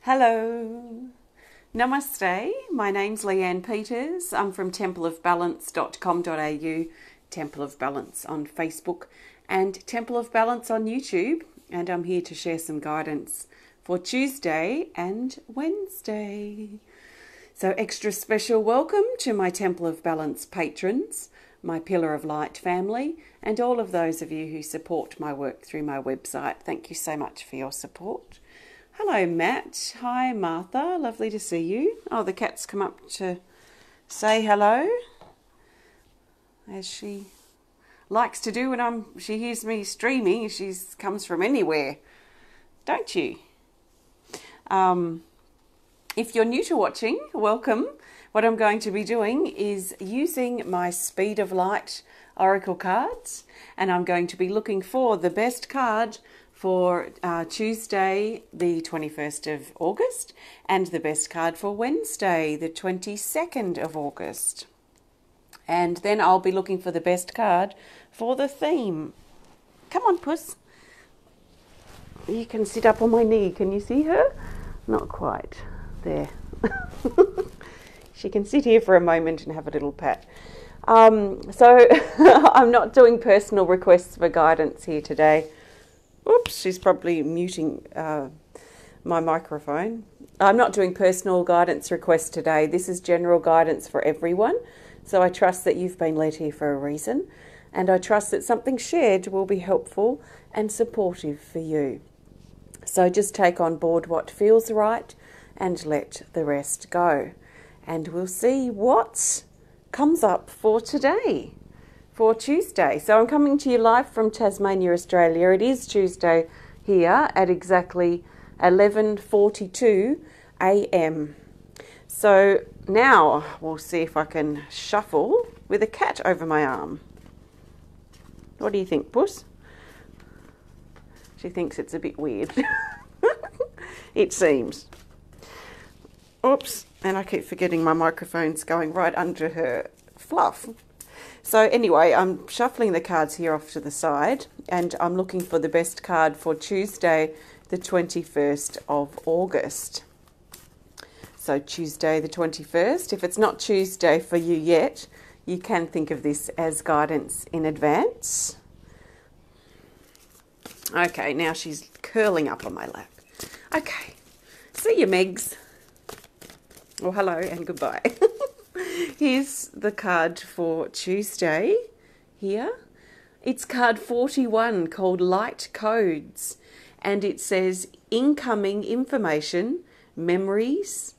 Hello. Namaste. My name's Leanne Peters. I'm from templeofbalance.com.au, Temple of Balance on Facebook and Temple of Balance on YouTube. And I'm here to share some guidance for Tuesday and Wednesday. So extra special welcome to my Temple of Balance patrons, my Pillar of Light family, and all of those of you who support my work through my website. Thank you so much for your support. Hello, Matt. Hi, Martha. Lovely to see you. Oh, the cat's come up to say hello, as she likes to do when she hears me streaming. She comes from anywhere, don't you? If you're new to watching, welcome. What I'm going to be doing is using my Speed of Light Oracle cards, and I'm going to be looking for the best card for Tuesday, the 21st of August, and the best card for Wednesday, the 22nd of August. And then I'll be looking for the best card for the theme. Come on, Puss. You can sit up on my knee. Can you see her? Not quite. There. She can sit here for a moment and have a little pat. So I'm not doing personal requests for guidance here today. Oops, she's probably muting my microphone. I'm not doing personal guidance requests today. This is general guidance for everyone. So I trust that you've been led here for a reason. And I trust that something shared will be helpful and supportive for you. So just take on board what feels right and let the rest go. And we'll see what comes up for today, for Tuesday. So I'm coming to you live from Tasmania, Australia. It is Tuesday here at exactly 11:42 a.m. So now we'll see if I can shuffle with a cat over my arm. What do you think, Puss? She thinks it's a bit weird. It seems. Oops, and I keep forgetting my microphone's going right under her fluff. So anyway, I'm shuffling the cards here off to the side, and I'm looking for the best card for Tuesday, the 21st of August. So Tuesday the 21st. If it's not Tuesday for you yet, you can think of this as guidance in advance. Okay, now she's curling up on my lap. Okay, see you, Megs. Well, hello and goodbye. Here's the card for Tuesday here. It's card 41 called Light Codes, and it says incoming information, memories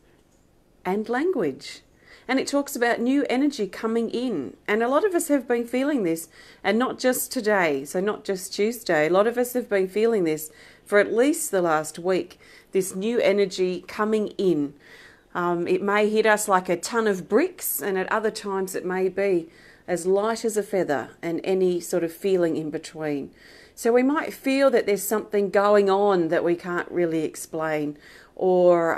and language. And it talks about new energy coming in. And a lot of us have been feeling this, and not just today, so not just Tuesday. A lot of us have been feeling this for at least the last week, this new energy coming in. It may hit us like a ton of bricks, and at other times it may be as light as a feather and any sort of feeling in between. So we might feel that there's something going on that we can't really explain, or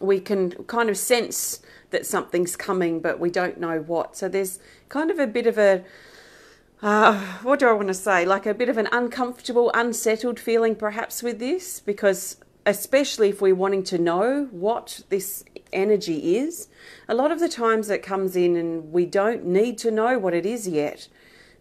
we can kind of sense that something's coming, but we don't know what. So there's kind of a bit of a, what do I want to say, like a bit of an uncomfortable, unsettled feeling perhaps with this, because especially if we're wanting to know what this energy is, a lot of the times it comes in and we don't need to know what it is yet.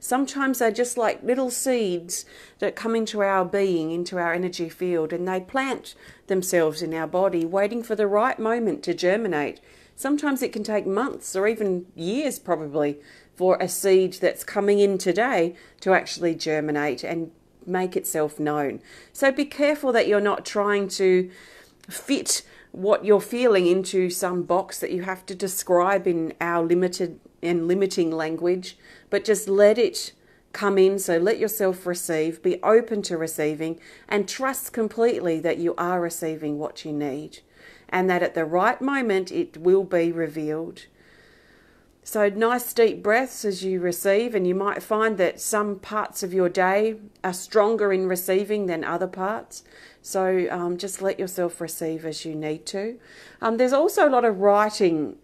Sometimes they're just like little seeds that come into our being, into our energy field, and they plant themselves in our body, waiting for the right moment to germinate. Sometimes it can take months or even years probably for a seed that's coming in today to actually germinate and make itself known. So be careful that you're not trying to fit what you're feeling into some box that you have to describe in our limited and limiting language, but just let it come in. So let yourself receive, be open to receiving, and trust completely that you are receiving what you need, and that at the right moment it will be revealed. So nice deep breaths as you receive, and you might find that some parts of your day are stronger in receiving than other parts. So just let yourself receive as you need to. There's also a lot of writing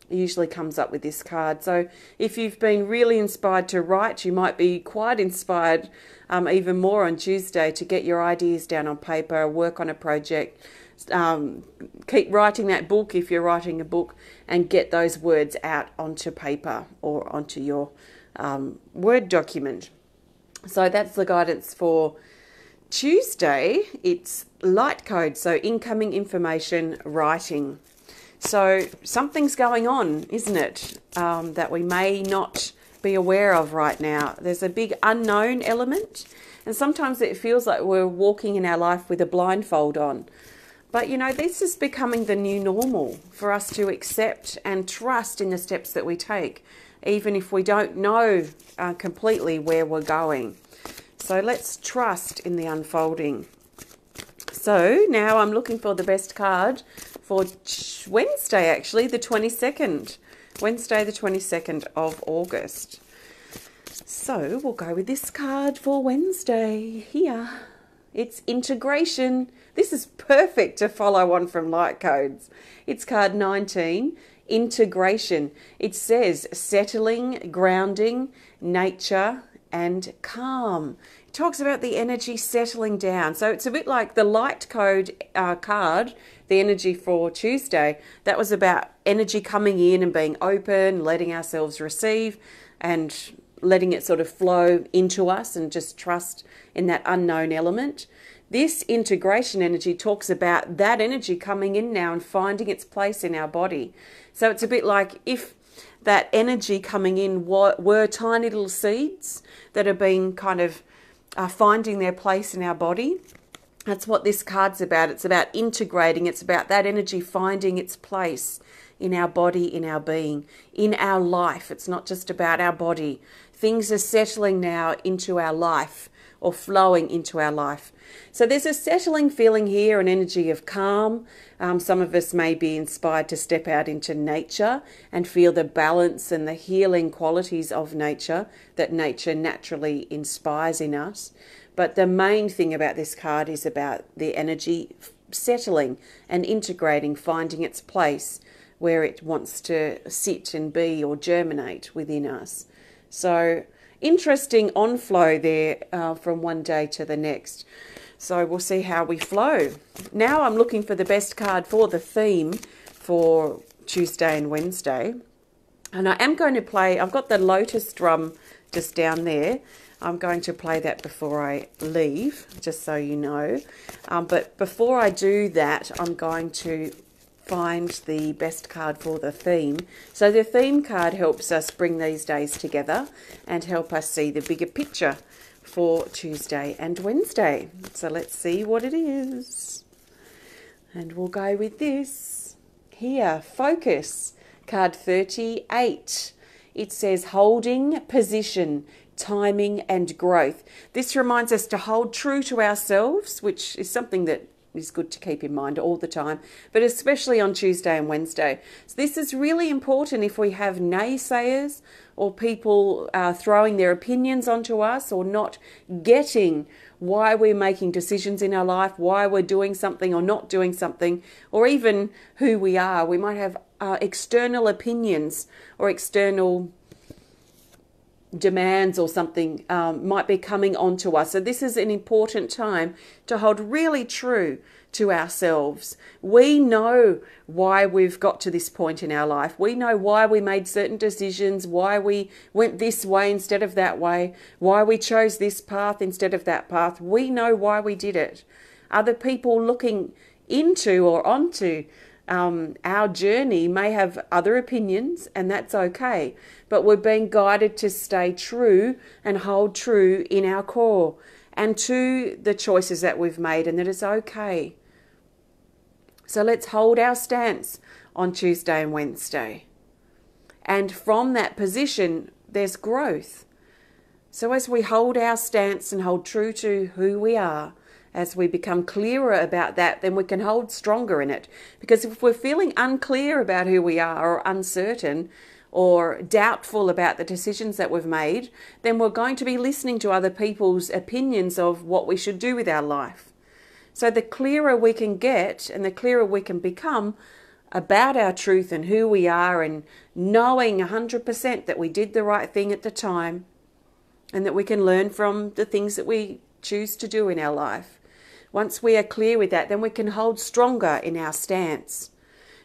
usually comes up with this card. So if you've been really inspired to write, you might be quite inspired even more on Tuesday to get your ideas down on paper, work on a project, keep writing that book if you're writing a book, and get those words out onto paper or onto your Word document. So that's the guidance for Tuesday. It's light code, so incoming information, writing. So something's going on, isn't it, that we may not be aware of right now. There's a big unknown element, and sometimes it feels like we're walking in our life with a blindfold on. But, you know, this is becoming the new normal for us to accept and trust in the steps that we take, even if we don't know completely where we're going. So let's trust in the unfolding. So now I'm looking for the best card for Wednesday, actually, the 22nd. Wednesday, the 22nd of August. So we'll go with this card for Wednesday here. It's integration. This is perfect to follow on from light codes. It's card 19, integration. It says settling, grounding, nature, and calm. It talks about the energy settling down. So it's a bit like the light code card, the energy for Tuesday. That was about energy coming in and being open, letting ourselves receive and letting it sort of flow into us and just trust in that unknown element. This integration energy talks about that energy coming in now and finding its place in our body. So it's a bit like if that energy coming in were tiny little seeds that are being kind of finding their place in our body. That's what this card's about. It's about integrating. It's about that energy finding its place in our body, in our being, in our life. It's not just about our body. Things are settling now into our life or flowing into our life. So there's a settling feeling here, an energy of calm. Some of us may be inspired to step out into nature and feel the balance and the healing qualities of nature that nature naturally inspires in us. But the main thing about this card is about the energy settling and integrating, finding its place where it wants to sit and be or germinate within us. So interesting on flow there from one day to the next. So we'll see how we flow. Now I'm looking for the best card for the theme for Tuesday and Wednesday. And I am going to play, I've got the lotus drum just down there. I'm going to play that before I leave, just so you know. But before I do that, I'm going to find the best card for the theme. So the theme card helps us bring these days together and help us see the bigger picture for Tuesday and Wednesday. So let's see what it is. And we'll go with this. Here, focus, card 38. It says holding position, timing and growth. This reminds us to hold true to ourselves, which is something that is good to keep in mind all the time, but especially on Tuesday and Wednesday. So this is really important if we have naysayers or people throwing their opinions onto us or not getting why we're making decisions in our life, why we're doing something or not doing something, or even who we are. We might have external opinions or external demands or something might be coming onto us. So this is an important time to hold really true to ourselves. We know why we've got to this point in our life. We know why we made certain decisions, why we went this way instead of that way, why we chose this path instead of that path. We know why we did it. Other people looking into or onto our journey may have other opinions, and that's okay. But we're being guided to stay true and hold true in our core and to the choices that we've made, and that it's okay. So let's hold our stance on Tuesday and Wednesday. And from that position, there's growth. So as we hold our stance and hold true to who we are, as we become clearer about that, then we can hold stronger in it. Because if we're feeling unclear about who we are or uncertain or doubtful about the decisions that we've made, then we're going to be listening to other people's opinions of what we should do with our life. So the clearer we can get and the clearer we can become about our truth and who we are, and knowing 100% that we did the right thing at the time, and that we can learn from the things that we choose to do in our life. Once we are clear with that, then we can hold stronger in our stance.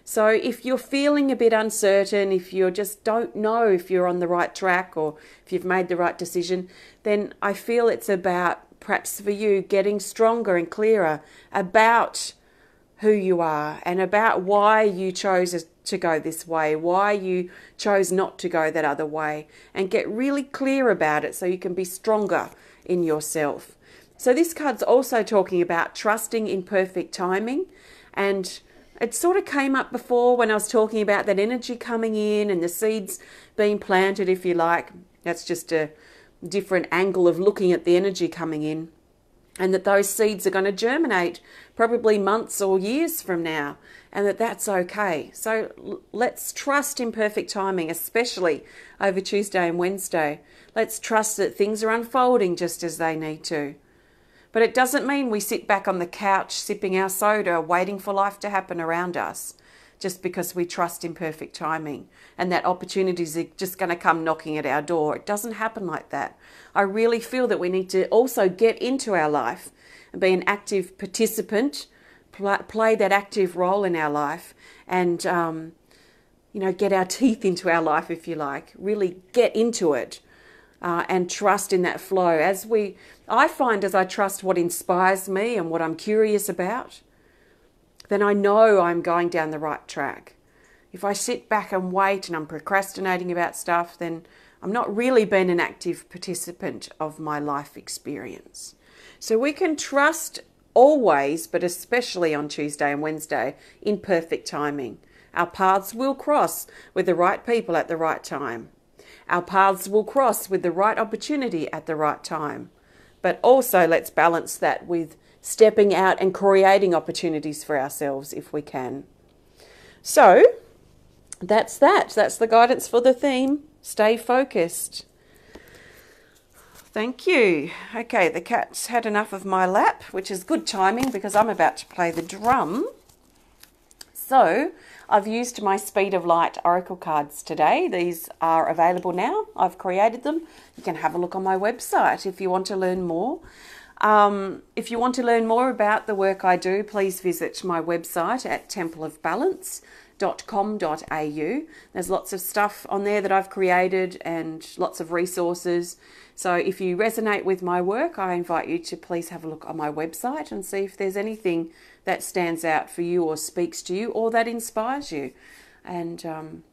So if you're feeling a bit uncertain, if you just don't know if you're on the right track or if you've made the right decision, then I feel it's about, perhaps for you, getting stronger and clearer about who you are and about why you chose to go this way, why you chose not to go that other way, and get really clear about it so you can be stronger in yourself. So this card's also talking about trusting in perfect timing, and it sort of came up before when I was talking about that energy coming in and the seeds being planted, if you like. That's just a different angle of looking at the energy coming in, and that those seeds are going to germinate probably months or years from now, and that's okay. So let's trust in perfect timing, especially over Tuesday and Wednesday. Let's trust that things are unfolding just as they need to. But it doesn't mean we sit back on the couch sipping our soda waiting for life to happen around us just because we trust in perfect timing and that opportunities are just going to come knocking at our door. It doesn't happen like that. I really feel that we need to also get into our life and be an active participant, play that active role in our life, and get our teeth into our life, if you like. Really get into it. And trust in that flow. I find as I trust what inspires me and what I'm curious about, then I know I'm going down the right track. If I sit back and wait and I'm procrastinating about stuff, then I'm not really being an active participant of my life experience. So we can trust always, but especially on Tuesday and Wednesday, in perfect timing. Our paths will cross with the right people at the right time. Our paths will cross with the right opportunity at the right time. But also let's balance that with stepping out and creating opportunities for ourselves if we can. So that's that. That's the guidance for the theme. Stay focused. Thank you. Okay, the cat's had enough of my lap, which is good timing because I'm about to play the drum. So I've used my Speed of Light Oracle cards today. These are available now. I've created them. You can have a look on my website if you want to learn more. If you want to learn more about the work I do, please visit my website at templeofbalance.com.au. There's lots of stuff on there that I've created and lots of resources. So if you resonate with my work, I invite you to please have a look on my website and see if there's anything that stands out for you or speaks to you or that inspires you. And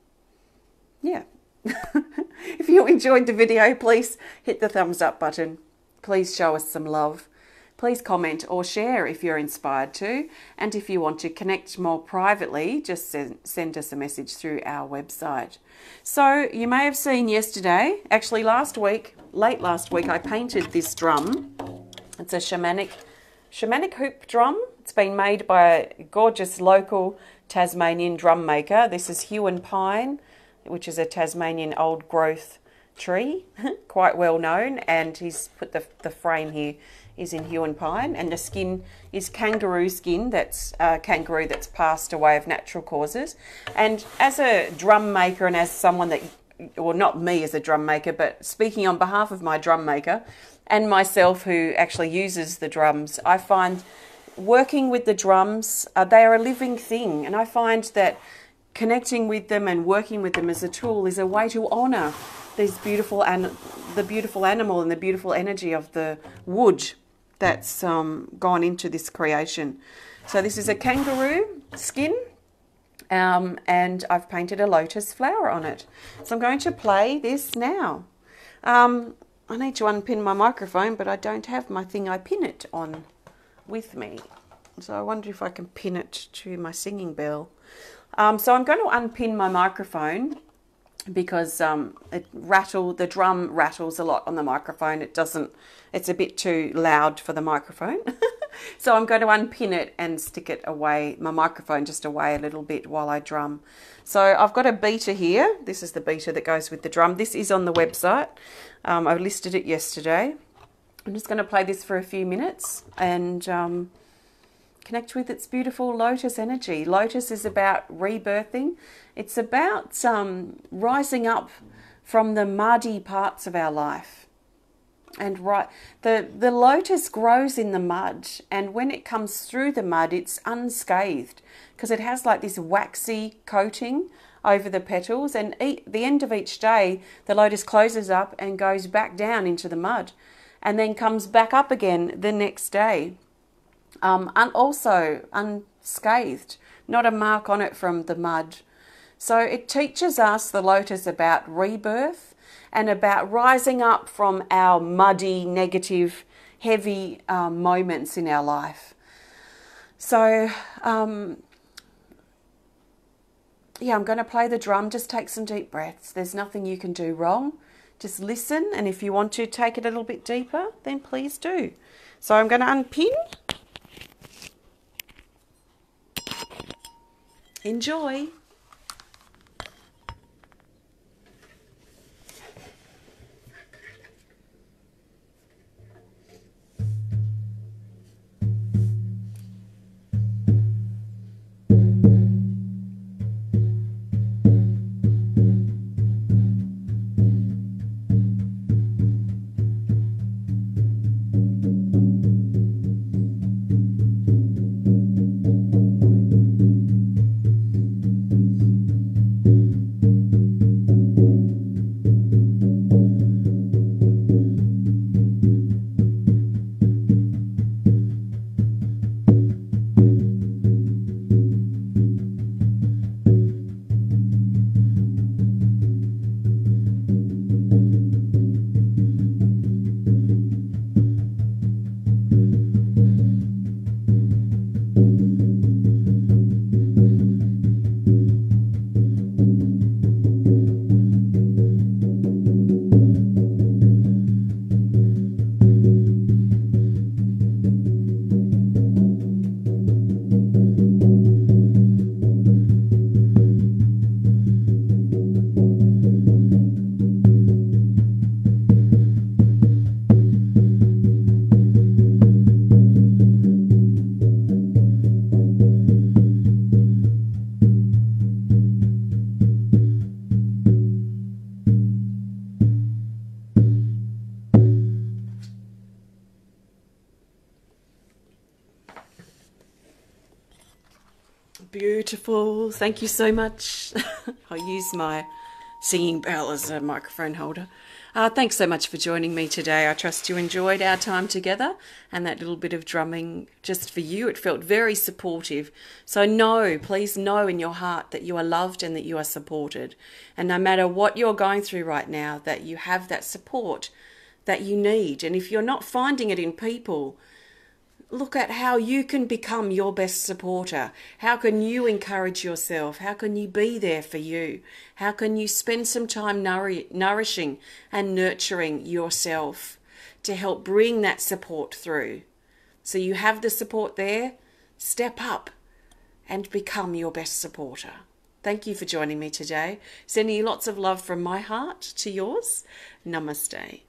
yeah, if you enjoyed the video, please hit the thumbs up button. Please show us some love. Please comment or share if you're inspired to. And if you want to connect more privately, just send us a message through our website. So you may have seen yesterday, actually late last week, I painted this drum. It's a shamanic hoop drum. It's been made by a gorgeous local Tasmanian drum maker. This is Huon Pine, which is a Tasmanian old growth tree, quite well known, and he's put the frame here is in Huon Pine, and the skin is kangaroo skin. That's a kangaroo that's passed away of natural causes. And as a drum maker and as someone that, well, not me as a drum maker, but speaking on behalf of my drum maker and myself who actually uses the drums, I find working with the drums, they are a living thing, and I find that connecting with them and working with them as a tool is a way to honour these beautiful the beautiful animal and the beautiful energy of the wood that's gone into this creation. So this is a kangaroo skin, and I've painted a lotus flower on it. So I'm going to play this now. I need to unpin my microphone, but I don't have my thing I pin it on with me. So I wonder if I can pin it to my singing bell. So I'm going to unpin my microphone because the drum rattles a lot on the microphone. It's a bit too loud for the microphone. So I'm going to unpin it and stick it away, my microphone just away a little bit while I drum. So I've got a beater here. This is the beater that goes with the drum. This is on the website. I listed it yesterday. I'm just going to play this for a few minutes and connect with its beautiful lotus energy. Lotus is about rebirthing. It's about rising up from the muddy parts of our life. And the lotus grows in the mud, and when it comes through the mud, it's unscathed because it has like this waxy coating over the petals, and at the end of each day, the lotus closes up and goes back down into the mud and then comes back up again the next day. And also unscathed, not a mark on it from the mud. So it teaches us, the lotus, about rebirth and about rising up from our muddy, negative, heavy moments in our life. So, yeah, I'm going to play the drum. Just take some deep breaths. There's nothing you can do wrong. Just listen, and if you want to take it a little bit deeper, then please do. So I'm going to unpin. Enjoy. Beautiful. Thank you so much. I'll use my singing bell as a microphone holder. Thanks so much for joining me today. I trust you enjoyed our time together, and that little bit of drumming just for you. It felt very supportive. So please know in your heart that you are loved and that you are supported. And no matter what you're going through right now, that you have that support that you need. And if you're not finding it in people, look at how you can become your best supporter. How can you encourage yourself? How can you be there for you? How can you spend some time nourishing and nurturing yourself to help bring that support through? So you have the support there. Step up and become your best supporter. Thank you for joining me today. Sending you lots of love from my heart to yours. Namaste.